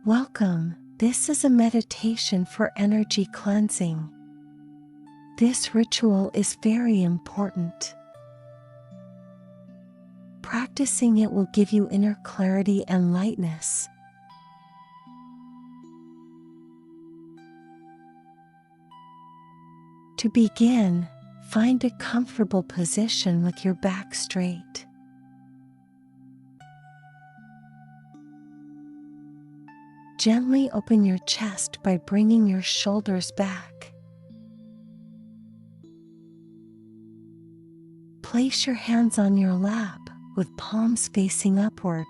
Welcome. This is a meditation for energy cleansing. This ritual is very important. Practicing it will give you inner clarity and lightness. To begin, find a comfortable position with your back straight. Gently open your chest by bringing your shoulders back. Place your hands on your lap with palms facing upward.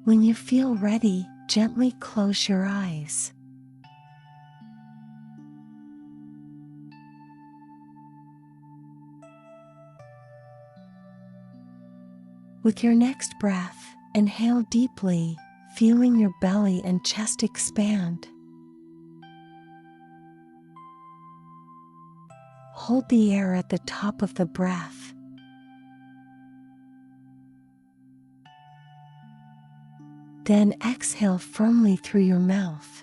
When you feel ready, gently close your eyes. With your next breath, inhale deeply, feeling your belly and chest expand. Hold the air at the top of the breath. Then exhale firmly through your mouth.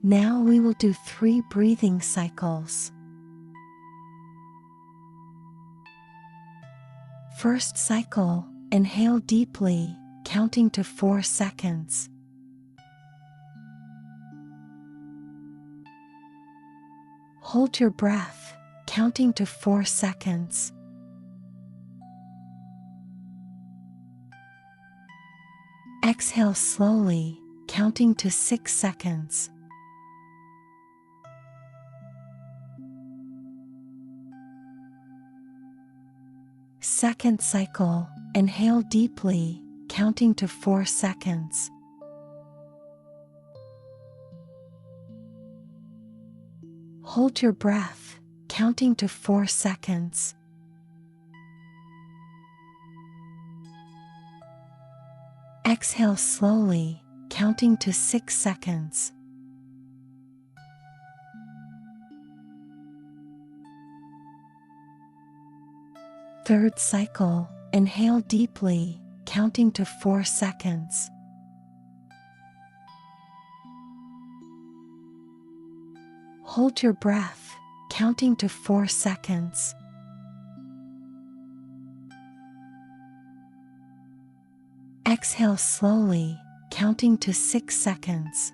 Now we will do 3 breathing cycles. First cycle, inhale deeply, counting to 4 seconds. Hold your breath, counting to 4 seconds. Exhale slowly, counting to 6 seconds. Second cycle, inhale deeply, counting to 4 seconds. Hold your breath, counting to 4 seconds. Exhale slowly, counting to 6 seconds. Third cycle, inhale deeply, counting to 4 seconds. Hold your breath, counting to 4 seconds. Exhale slowly, counting to 6 seconds.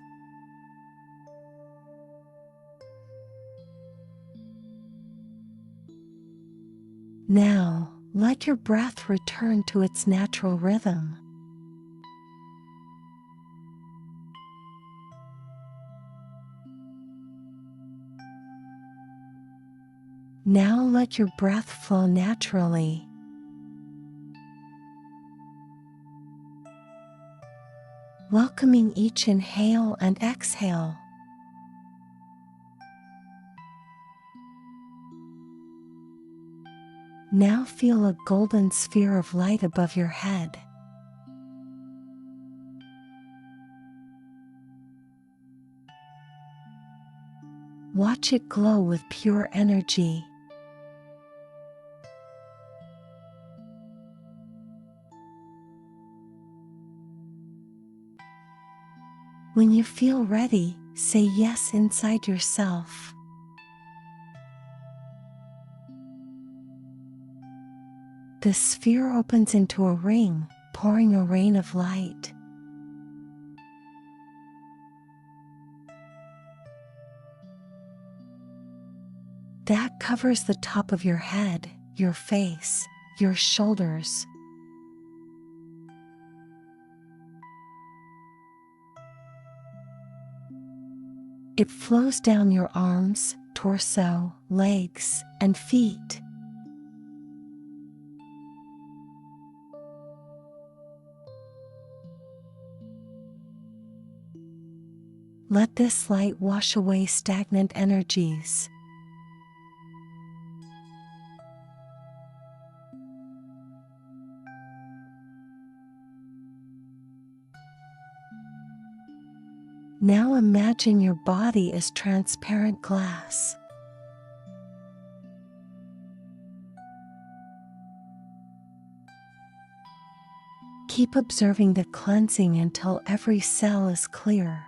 Now, let your breath return to its natural rhythm. Now let your breath flow naturally. Welcoming each inhale and exhale. Now feel a golden sphere of light above your head. Watch it glow with pure energy. When you feel ready, say yes inside yourself. The sphere opens into a ring, pouring a rain of light. That covers the top of your head, your face, your shoulders. It flows down your arms, torso, legs, and feet. Let this light wash away stagnant energies. Now imagine your body as transparent glass. Keep observing the cleansing until every cell is clear.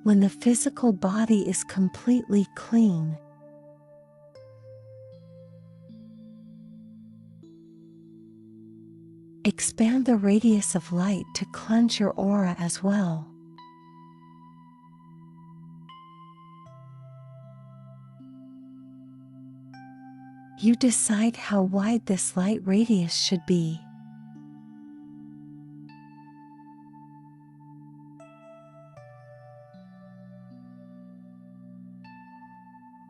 When the physical body is completely clean, expand the radius of light to cleanse your aura as well. You decide how wide this light radius should be.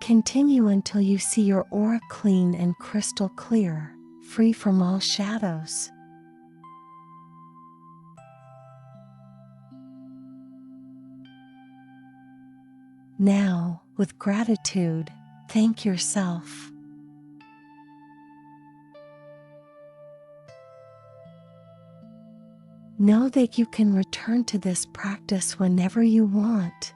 Continue until you see your aura clean and crystal clear, free from all shadows. Now, with gratitude, thank yourself. Know that you can return to this practice whenever you want.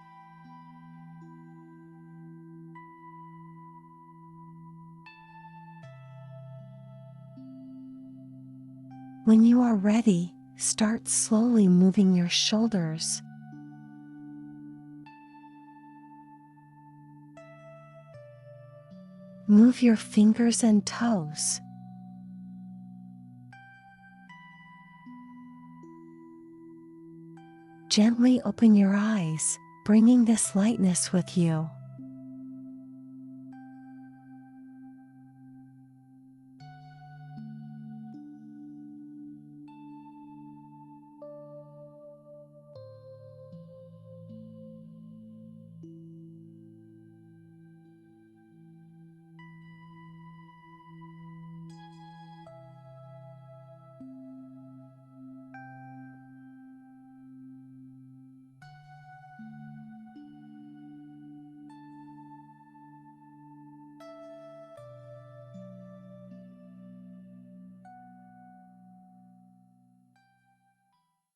When you are ready, start slowly moving your shoulders. Move your fingers and toes. Gently open your eyes, bringing this lightness with you.